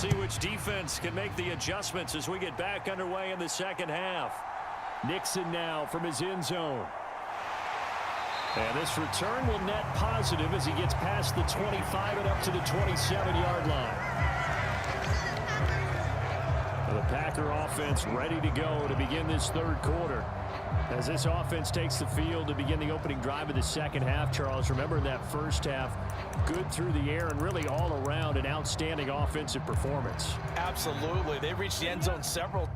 see which defense can make the adjustments as we get back underway in the second half. Nixon now from his end zone. And this return will net positive as he gets past the 25 and up to the 27-yard line. The Packer offense ready to go to begin this third quarter. As this offense takes the field to begin the opening drive of the second half, Charles, remember in that first half, good through the air and really all around an outstanding offensive performance. Absolutely. They reached the end zone several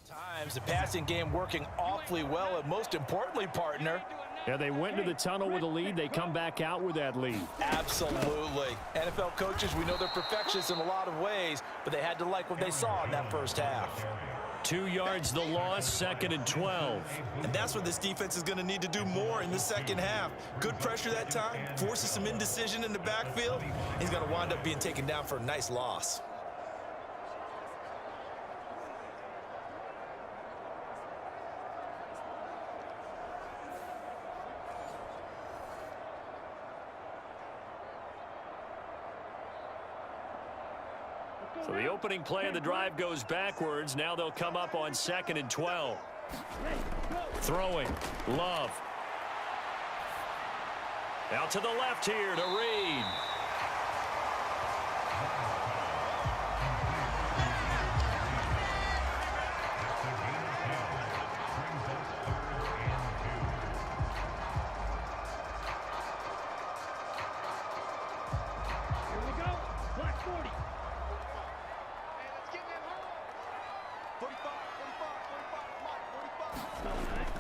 times. The passing game working awfully well, and most importantly, partner, yeah, they went into the tunnel with a lead. They come back out with that lead. Absolutely. NFL coaches, we know they're perfectionists in a lot of ways, but they had to like what they saw in that first half. 2 yards the loss, 2nd and 12. And that's what this defense is going to need to do more in the second half. Good pressure that time, forces some indecision in the backfield. He's going to wind up being taken down for a nice loss. So the opening play of the drive goes backwards. Now they'll come up on 2nd and 12. Throwing. Love. Out to the left here to Reed.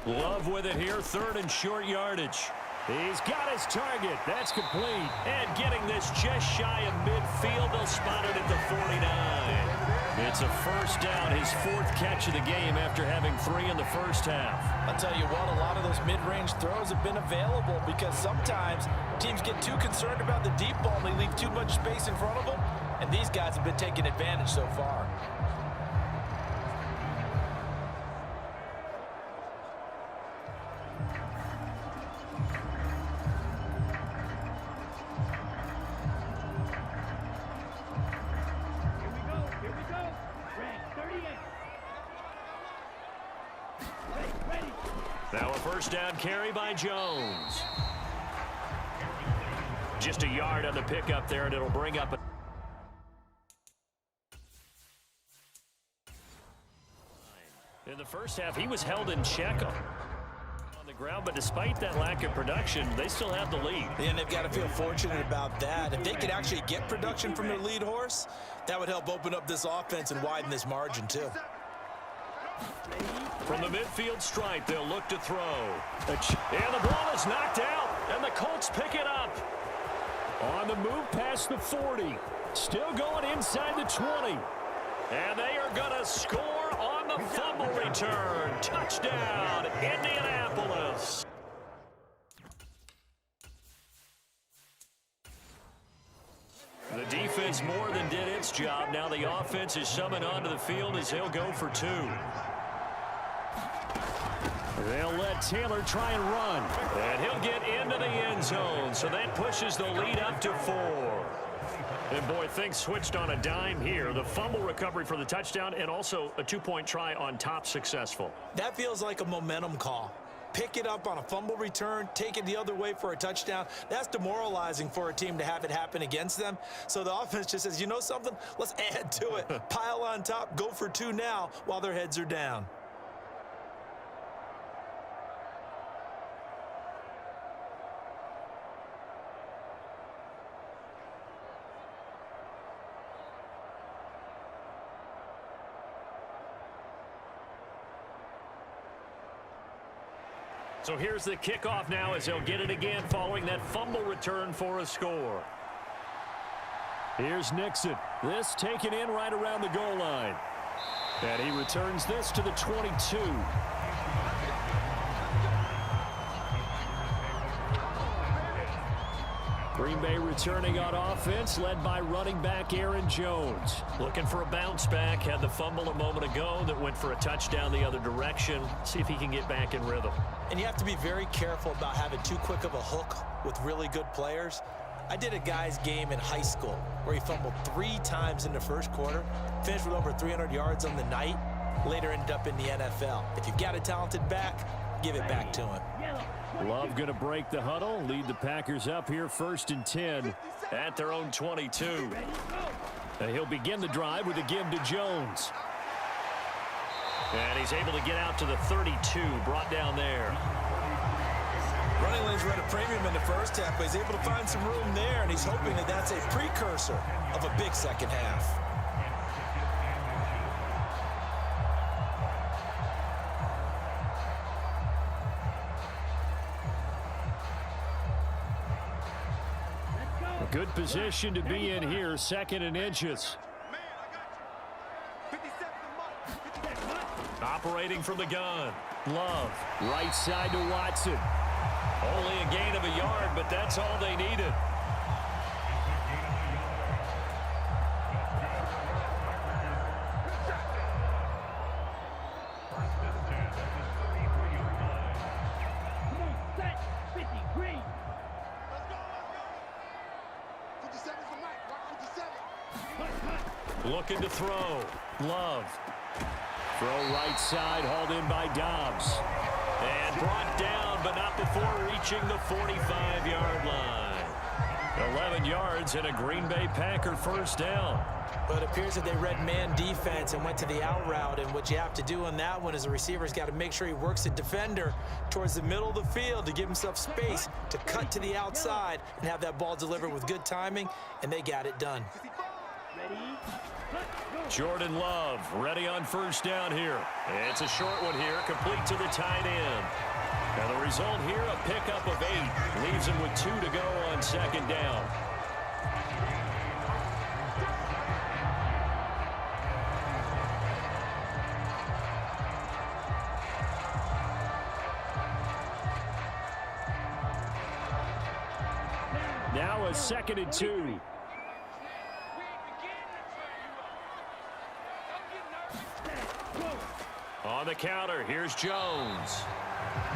Love with it here, 3rd and short yardage. He's got his target. That's complete. And getting this just shy of midfield. They'll spot it at the 49. It's a first down, his 4th catch of the game after having 3 in the first half. I'll tell you what, a lot of those mid-range throws have been available because sometimes teams get too concerned about the deep ball and they leave too much space in front of them. And these guys have been taking advantage so far. Now a first down carry by Jones. Just a yard on the pickup there, and it'll bring up a... In the first half, he was held in check on the ground, but despite that lack of production, they still have the lead. And they've got to feel fortunate about that. If they could actually get production from their lead horse, that would help open up this offense and widen this margin too. From the midfield stripe, they'll look to throw. And the ball is knocked out, and the Colts pick it up. On the move past the 40. Still going inside the 20. And they are going to score on the fumble return. Touchdown, Indianapolis. The defense more than did its job. Now the offense is summoned onto the field as they'll go for 2. They'll let Taylor try and run. And he'll get into the end zone. So that pushes the lead up to 4. And boy, things switched on a dime here. The fumble recovery for the touchdown and also a 2-point try on top successful. That feels like a momentum call. Pick it up on a fumble return, take it the other way for a touchdown. That's demoralizing for a team to have it happen against them. So the offense just says, you know something? Let's add to it. Pile on top, go for 2 now while their heads are down. So here's the kickoff now as they'll get it again following that fumble return for a score. Here's Nixon. This taken in right around the goal line. And he returns this to the 22. Green Bay returning on offense, led by running back Aaron Jones. Looking for a bounce back. Had the fumble a moment ago that went for a touchdown the other direction. See if he can get back in rhythm. And you have to be very careful about having too quick of a hook with really good players. I did a guy's game in high school where he fumbled 3 times in the first quarter, finished with over 300 yards on the night, later ended up in the NFL. If you've got a talented back, give it back to him. Love going to break the huddle, lead the Packers up here 1st and 10 at their own 22. And he'll begin the drive with a give to Jones. And he's able to get out to the 32, brought down there. Running lanes were at a premium in the first half, but he's able to find some room there, and he's hoping that that's a precursor of a big second half. A good position to be in here, 2nd and inches. Operating from the gun. Love, right side to Watson. Only a gain of a yard, but that's all they needed. Looking to throw. Love. Throw right side, hauled in by Dobbs. And brought down, but not before reaching the 45-yard line. 11 yards and a Green Bay Packer first down. But it appears that they read man defense and went to the out route. And what you have to do on that one is the receiver's got to make sure he works the defender towards the middle of the field to give himself space to cut to the outside and have that ball delivered with good timing, and they got it done. Jordan Love ready on first down here. It's a short one here, complete to the tight end. And the result here, a pickup of 8. Leaves him with 2 to go on 2nd down. Now a 2nd and 2. On the counter, here's Jones.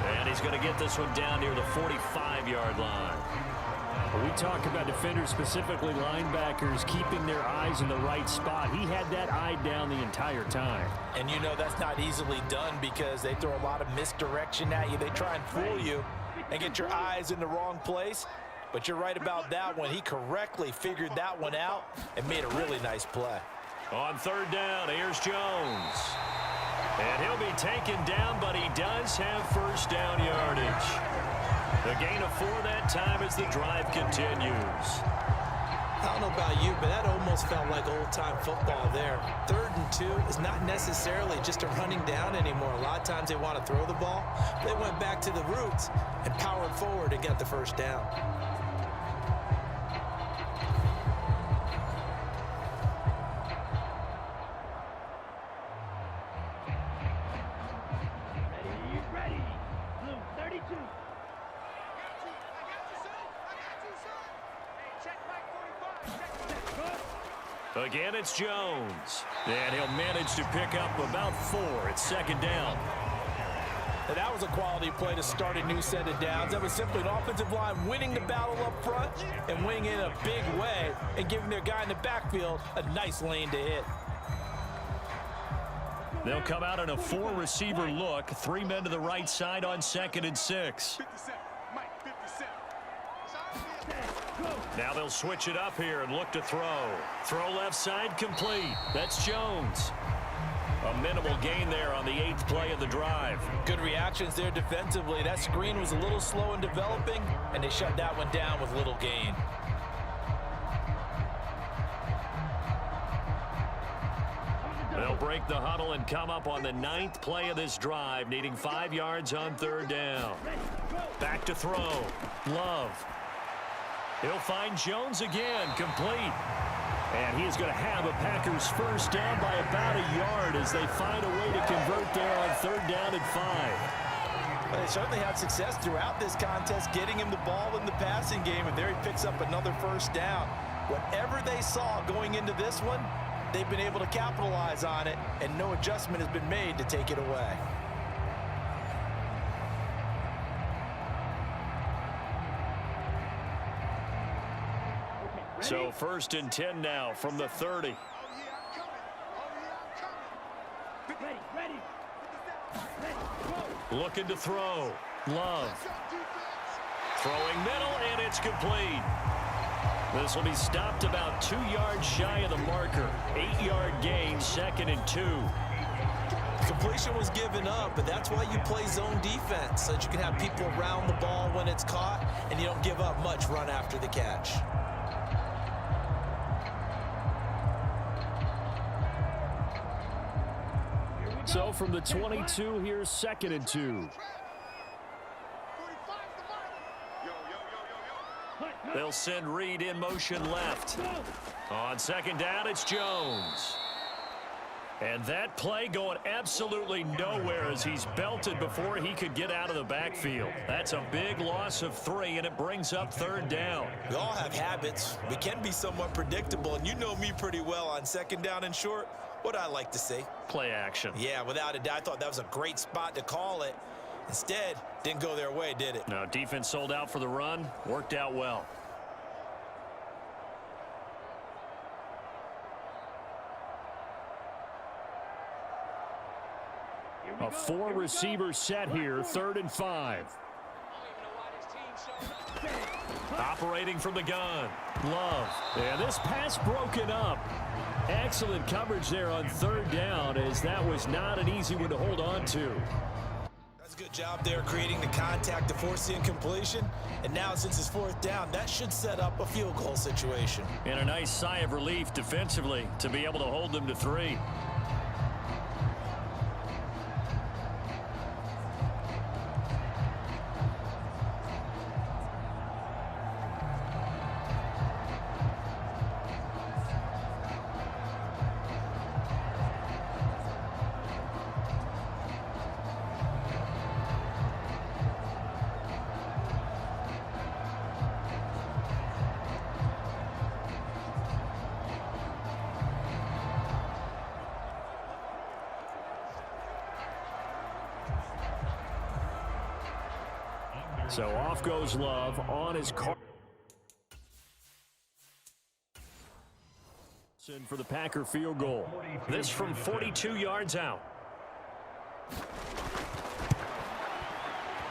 And he's going to get this one down near the 45-yard line. When we talk about defenders, specifically linebackers, keeping their eyes in the right spot, he had that eye down the entire time. And you know that's not easily done because they throw a lot of misdirection at you. They try and fool you and get your eyes in the wrong place. But you're right about that one. He correctly figured that one out and made a really nice play. On 3rd down, here's Jones. And he'll be taken down, but he does have first down yardage. The gain of 4 that time as the drive continues. I don't know about you, but that almost felt like old-time football there. 3rd and 2 is not necessarily just a running down anymore. A lot of times they want to throw the ball. They went back to the roots and powered forward and got the first down. Again, it's Jones. And he'll manage to pick up about 4. It's 2nd down. And that was a quality play to start a new set of downs. That was simply an offensive line winning the battle up front and winning in a big way and giving their guy in the backfield a nice lane to hit. They'll come out in a 4-receiver look. 3 men to the right side on 2nd and 6. Now they'll switch it up here and look to throw. Throw left side complete. That's Jones. A minimal gain there on the 8th play of the drive. Good reactions there defensively. That screen was a little slow in developing, and they shut that one down with little gain. They'll break the huddle and come up on the 9th play of this drive, needing 5 yards on 3rd down. Back to throw. Love. He'll find Jones again, complete. And he is going to have a Packers first down by about a yard as they find a way to convert there on 3rd down and 5. Well, they certainly had success throughout this contest, getting him the ball in the passing game, and there he picks up another first down. Whatever they saw going into this one, they've been able to capitalize on it, and no adjustment has been made to take it away. So 1st and 10 now from the 30. Looking to throw. Love. Throwing middle, and it's complete. This will be stopped about 2 yards shy of the marker. 8-yard gain, 2nd and 2. Completion was given up, but that's why you play zone defense, so that you can have people around the ball when it's caught, and you don't give up much run after the catch. So from the 22, here's 2nd and 2. They'll send Reed in motion left. On 2nd down, it's Jones. And that play going absolutely nowhere as he's belted before he could get out of the backfield. That's a big loss of 3, and it brings up 3rd down. We all have habits. We can be somewhat predictable, and you know me pretty well on 2nd down and short. What I like to see. Play action. Yeah, without a doubt. I thought that was a great spot to call it. Instead, didn't go their way, did it? Now, defense sold out for the run. Worked out well. A 4-receiver set here, 3rd and 5. Operating from the gun. Love. And this pass broken up. Excellent coverage there on 3rd down, as that was not an easy one to hold on to. That's a good job there creating the contact to force the incompletion. And now since it's 4th down, that should set up a field goal situation. And a nice sigh of relief defensively to be able to hold them to 3. So off goes Love on his car. For the Packer field goal. This from 42 yards out.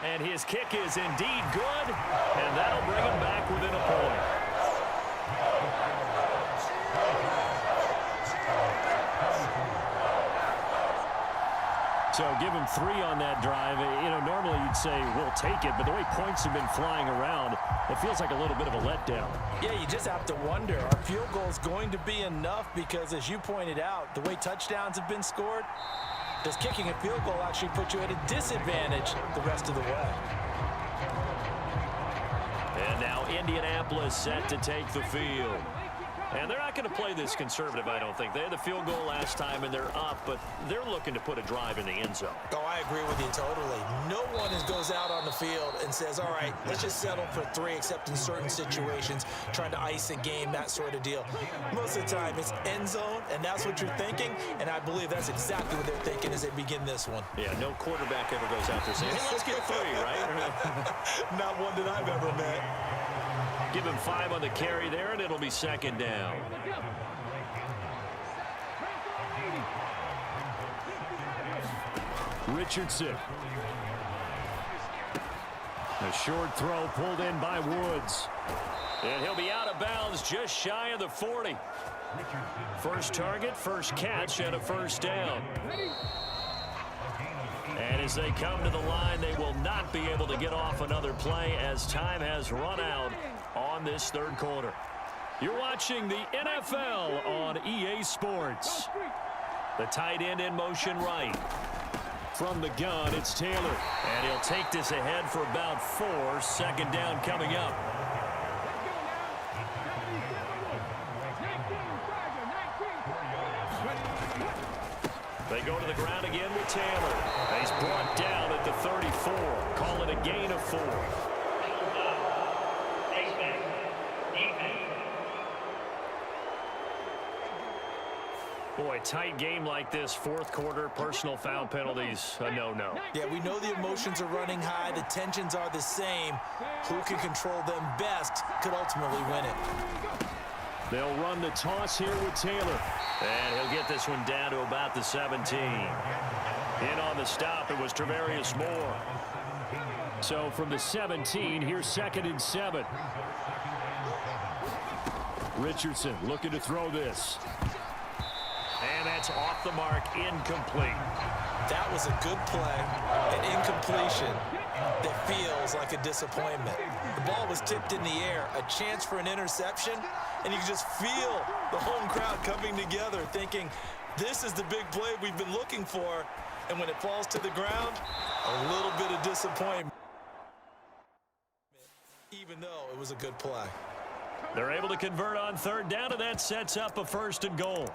And his kick is indeed good, and that'll bring him back within a point. So give him 3 on that drive. You know, normally you'd say we'll take it, but the way points have been flying around, it feels like a little bit of a letdown. Yeah, you just have to wonder, are field goals going to be enough? Because as you pointed out, the way touchdowns have been scored, does kicking a field goal actually put you at a disadvantage the rest of the way? And now Indianapolis set to take the field. And they're not going to play this conservative, I don't think. They had the field goal last time, and they're up, but they're looking to put a drive in the end zone. Oh, I agree with you totally. No one goes out on the field and says, all right, let's just settle for 3, except in certain situations, trying to ice a game, that sort of deal. Most of the time, it's end zone, and that's what you're thinking, and I believe that's exactly what they're thinking as they begin this one. Yeah, no quarterback ever goes out there saying, hey, let's get 3, right? Not one that I've ever met. Give him 5 on the carry there, and it'll be 2nd down. Richardson. A short throw pulled in by Woods. And he'll be out of bounds just shy of the 40. First target, first catch, and a 1st down. And as they come to the line, they will not be able to get off another play as time has run out on this 3rd quarter. You're watching the NFL on EA Sports. The tight end in motion right. From the gun, it's Taylor. And he'll take this ahead for about 4. 2nd down coming up. They go to the ground again with Taylor. He's brought down at the 34. Call it a gain of 4. Boy, tight game like this, fourth quarter, personal foul penalties, a no-no. Yeah, we know the emotions are running high. The tensions are the same. Who can control them best could ultimately win it. They'll run the toss here with Taylor. And he'll get this one down to about the 17. In on the stop, it was Travarius Moore. So from the 17, here's 2nd and 7. Richardson looking to throw this. And that's off the mark, incomplete. That was a good play, an incompletion that feels like a disappointment. The ball was tipped in the air, a chance for an interception, and you can just feel the home crowd coming together thinking, this is the big play we've been looking for. And when it falls to the ground, a little bit of disappointment, even though it was a good play. They're able to convert on 3rd down, and that sets up a 1st and goal.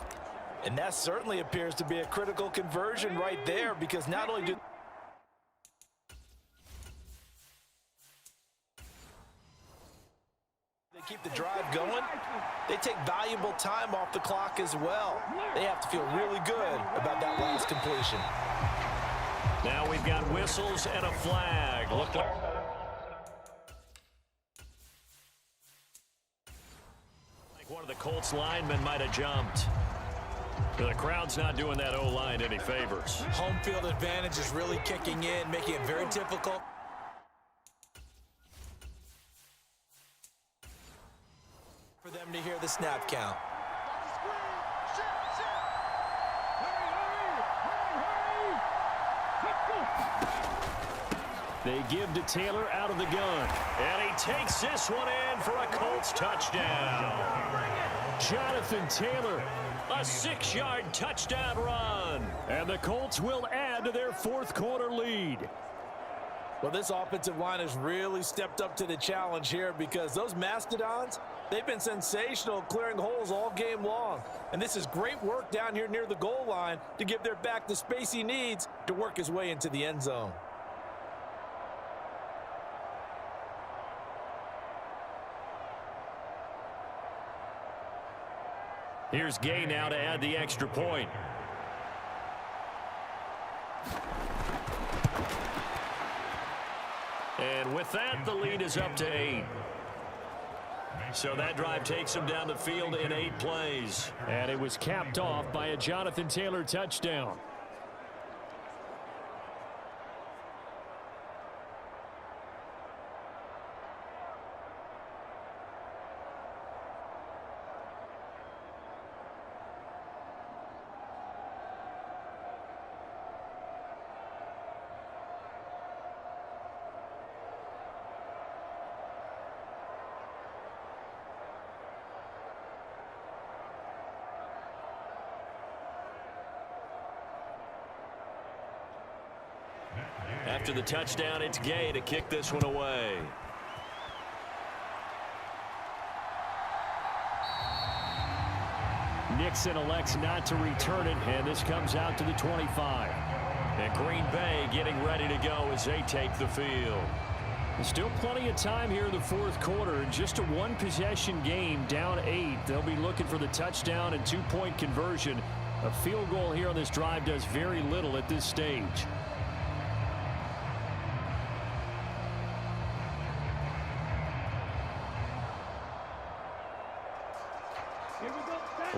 And that certainly appears to be a critical conversion right there, because not only do they keep the drive going, they take valuable time off the clock as well. They have to feel really good about that last completion. Now we've got whistles and a flag. Look like one of the Colts linemen might have jumped. The crowd's not doing that O-line any favors. Home field advantage is really kicking in, making it very difficult for them to hear the snap count. They give to Taylor out of the gun. And he takes this one in for a Colts touchdown. Jonathan Taylor, a 6-yard touchdown run. And the Colts will add to their fourth quarter lead. Well, this offensive line has really stepped up to the challenge here, because those Mastodons, they've been sensational clearing holes all game long. And this is great work down here near the goal line to give their back the space he needs to work his way into the end zone. Here's Gay now to add the extra point. And with that, the lead is up to 8. So that drive takes him down the field in 8 plays. And it was capped off by a Jonathan Taylor touchdown. After the touchdown, it's Gay to kick this one away. Nixon elects not to return it, and this comes out to the 25. And Green Bay getting ready to go as they take the field. There's still plenty of time here in the fourth quarter. Just a one-possession game, down 8. They'll be looking for the touchdown and 2-point conversion. A field goal here on this drive does very little at this stage.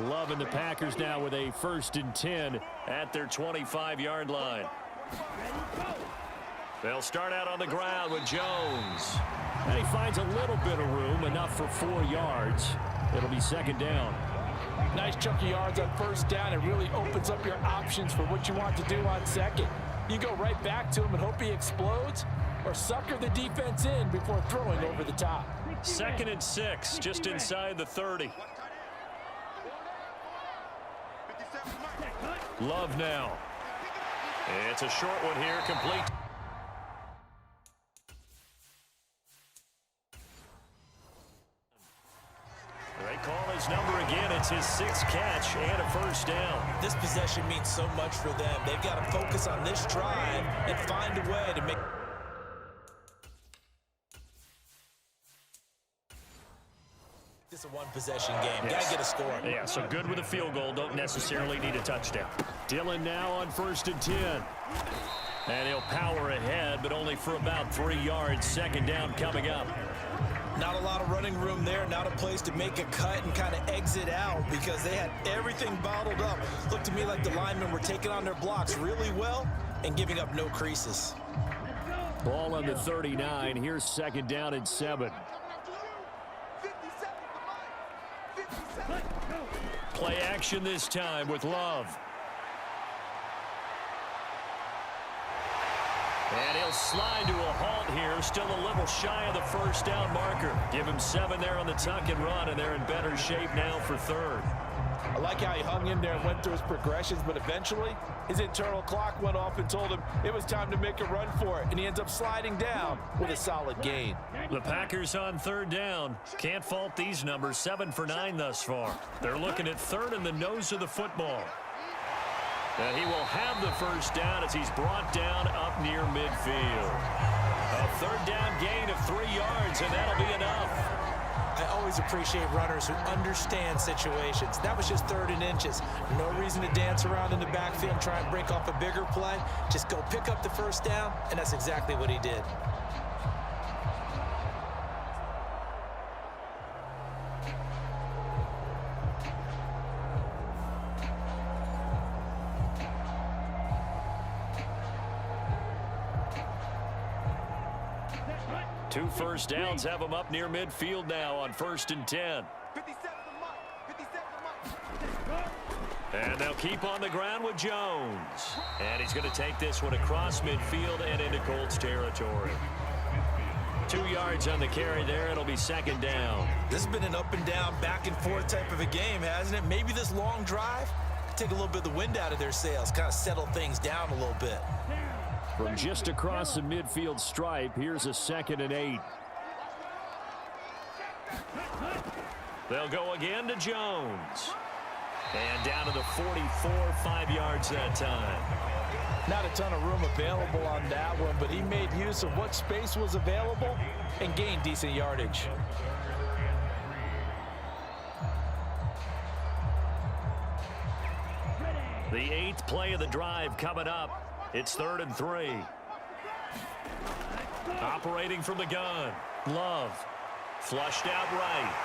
Love and the Packers now with a 1st and 10 at their 25-yard line. They'll start out on the ground with Jones. And he finds a little bit of room, enough for 4 yards. It'll be 2nd down. Nice chunk of yards on 1st down. It really opens up your options for what you want to do on 2nd. You go right back to him and hope he explodes, or sucker the defense in before throwing over the top. 2nd and 6, just inside the 30. Love now. It's a short one here, complete. They call his his number again. It's his 6th catch and a first down. This possession means so much for them. They've got to focus on this drive and find a way to make... This is a one-possession game. Got to get a score. Yeah, so good with a field goal. Don't necessarily need a touchdown. Dillon now on 1st and 10. And he'll power ahead, but only for about 3 yards. 2nd down coming up. Not a lot of running room there. Not a place to make a cut and kind of exit out because they had everything bottled up. Looked to me like the linemen were taking on their blocks really well and giving up no creases. Ball on the 39. Here's 2nd down and 7. Play action this time with Love. And he'll slide to a halt here. Still a little shy of the first down marker. Give him 7 there on the tuck and run, and they're in better shape now for 3rd. I like how he hung in there and went through his progressions, but eventually his internal clock went off and told him it was time to make a run for it, and he ends up sliding down with a solid gain. The Packers on 3rd down. Can't fault these numbers. 7 for 9 thus far. They're looking at 3rd in the nose of the football. And he will have the first down as he's brought down up near midfield. A 3rd down gain of 3 yards, and that'll be enough. I always appreciate runners who understand situations. That was just 3rd and inches. No reason to dance around in the backfield and try and break off a bigger play. Just go pick up the first down, and that's exactly what he did. Two first downs have him up near midfield now on 1st and 10. And they'll keep on the ground with Jones. And he's going to take this one across midfield and into Colts territory. 2 yards on the carry there. It'll be 2nd down. This has been an up and down, back and forth type of a game, hasn't it? Maybe this long drive could take a little bit of the wind out of their sails, kind of settle things down a little bit. From just across the midfield stripe, here's a 2nd and 8. They'll go again to Jones. And down to the 44, 5 yards that time. Not a ton of room available on that one, but he made use of what space was available and gained decent yardage. The 8th play of the drive coming up. It's 3rd and 3. Operating from the gun. Love. Flushed out right.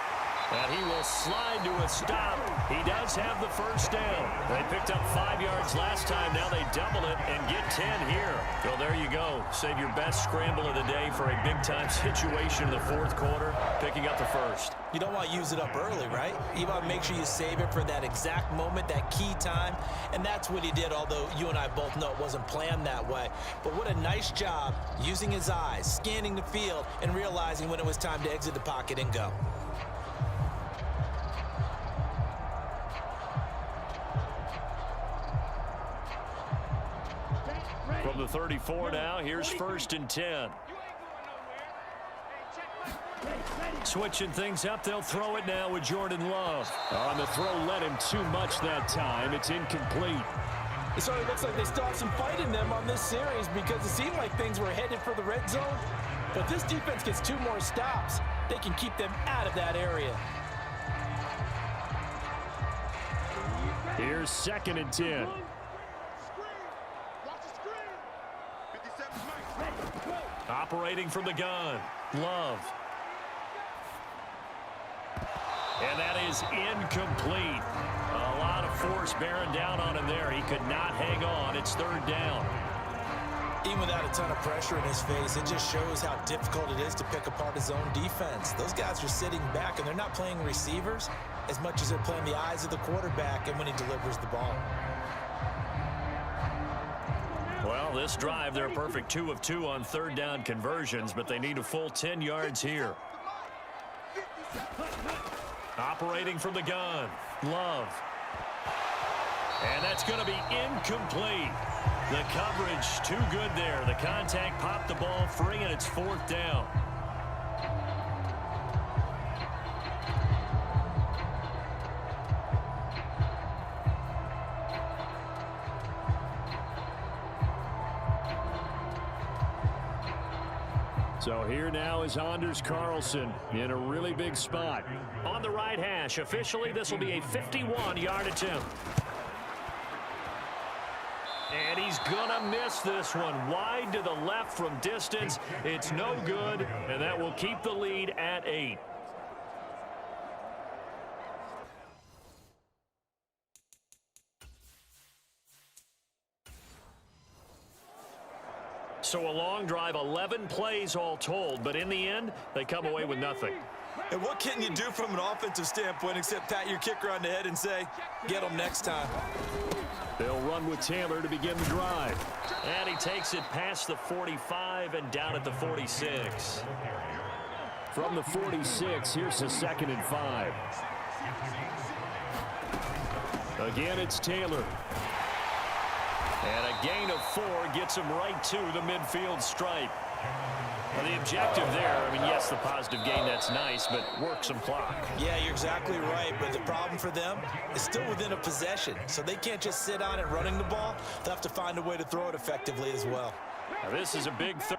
And he will slide to a stop. He does have the first down. They picked up 5 yards last time. Now they double it and get 10 here. Well, there you go. Save your best scramble of the day for a big-time situation in the 4th quarter, picking up the first. You don't want to use it up early, right? You want to make sure you save it for that exact moment, that key time. And that's what he did, although you and I both know it wasn't planned that way. But what a nice job using his eyes, scanning the field, and realizing when it was time to exit the pocket and go. From the 34 now, here's 1st and 10. Switching things up, they'll throw it now with Jordan Love. On the throw, led him too much that time. It's incomplete. It certainly looks like they still have some fight in them on this series because it seemed like things were headed for the red zone. But this defense gets 2 more stops. They can keep them out of that area. Here's 2nd and 10. Operating from the gun. Love. And that is incomplete. A lot of force bearing down on him there. He could not hang on. It's 3rd down. Even without a ton of pressure in his face, it just shows how difficult it is to pick apart his own defense. Those guys are sitting back, and they're not playing receivers as much as they're playing the eyes of the quarterback and when he delivers the ball. Well, this drive, they're a perfect 2 of 2 on 3rd down conversions, but they need a full 10 yards here. Operating from the gun. Love. And that's going to be incomplete. The coverage too good there. The contact popped the ball free, and it's 4th down. So here now is Anders Carlson in a really big spot. On the right hash, officially this will be a 51-yard attempt. And he's gonna miss this one. Wide to the left from distance. It's no good, and that will keep the lead at 8. So a long drive, 11 plays all told, but in the end, they come away with nothing. And what can you do from an offensive standpoint except pat your kicker on the head and say, get him next time? They'll run with Taylor to begin the drive. And he takes it past the 45 and down at the 46. From the 46, here's the 2nd and 5. Again, it's Taylor. And a gain of 4 gets him right to the midfield stripe. Well, the objective there, I mean, yes, the positive gain, that's nice, but work some clock. Yeah, you're exactly right, but the problem for them is still within a possession, so they can't just sit on it running the ball. They'll have to find a way to throw it effectively as well. Now, this is a big third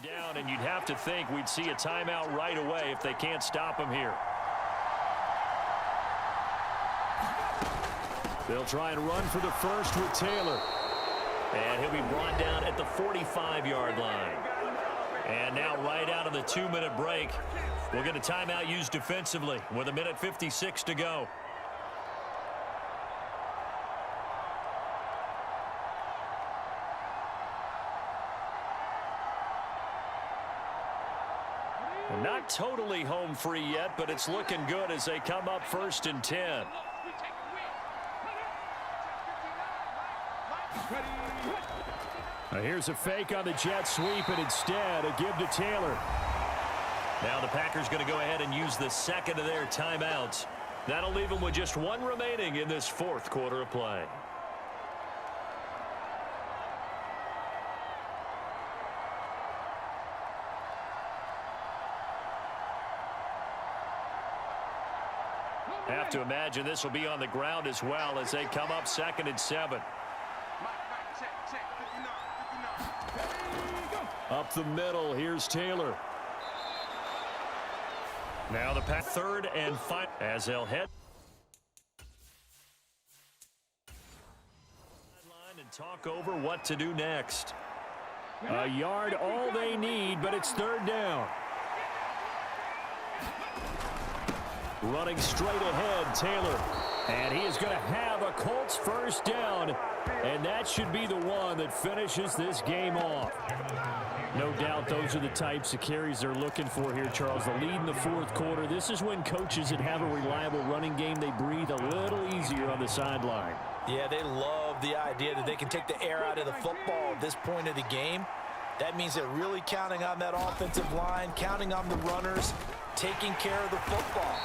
down, and you'd have to think we'd see a timeout right away if they can't stop him here. They'll try and run for the first with Taylor. And he'll be brought down at the 45-yard line. And now right out of the 2-minute break, we'll get a timeout used defensively with 1:56 to go. Not totally home free yet, but it's looking good as they come up 1st and 10. Now here's a fake on the jet sweep, and instead a give to Taylor. Now the Packers going to go ahead and use the 2nd of their timeouts. That'll leave them with just 1 remaining in this 4th quarter of play. Have to imagine this will be on the ground as well as they come up 2nd and 7. Up the middle, here's Taylor. Now the 3rd and 5 as they'll head and talk over what to do next. A yard all they need, but it's 3rd down. Running straight ahead, Taylor. And he is going to have a Colts first down. And that should be the one that finishes this game off. No doubt those are the types of carries they're looking for here, Charles. The lead in the 4th quarter. This is when coaches that have a reliable running game, they breathe a little easier on the sideline. Yeah, they love the idea that they can take the air out of the football at this point of the game. That means they're really counting on that offensive line, counting on the runners, taking care of the football.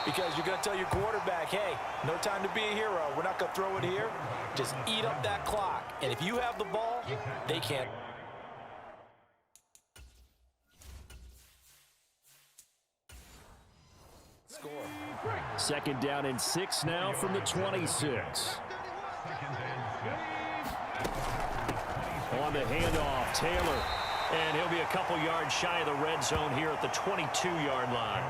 Because you're going to tell your quarterback, hey, no time to be a hero. We're not going to throw it here. Just eat up that clock. And if you have the ball, they can't. Score. 2nd down and 6 now from the 26. On the handoff, Taylor. And he'll be a couple yards shy of the red zone here at the 22-yard line.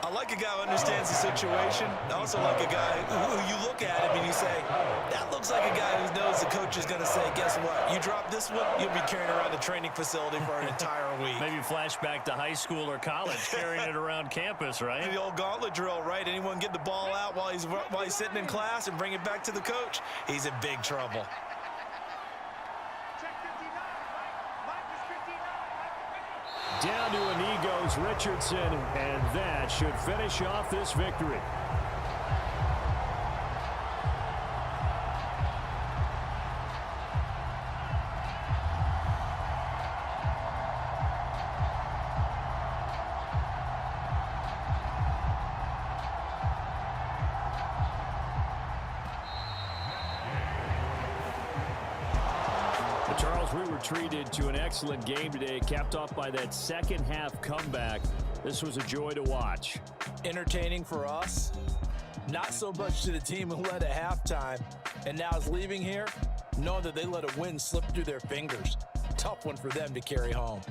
I like a guy who understands the situation. I also like a guy who you look at him and you say, that looks like a guy who knows the coach is going to say, guess what? You drop this one, you'll be carrying around the training facility for an entire week. Maybe flashback to high school or college, carrying it around campus, right? The old gauntlet drill, right? Anyone get the ball out while he's sitting in class and bring it back to the coach? He's in big trouble. Down to a knee goes Richardson, and that should finish off this victory. Charles, we were treated to an excellent game today, capped off by that 2nd half comeback. This was a joy to watch. Entertaining for us, Not so much to the team who led at halftime and now is leaving here, knowing that they let a win slip through their fingers. Tough one for them to carry home.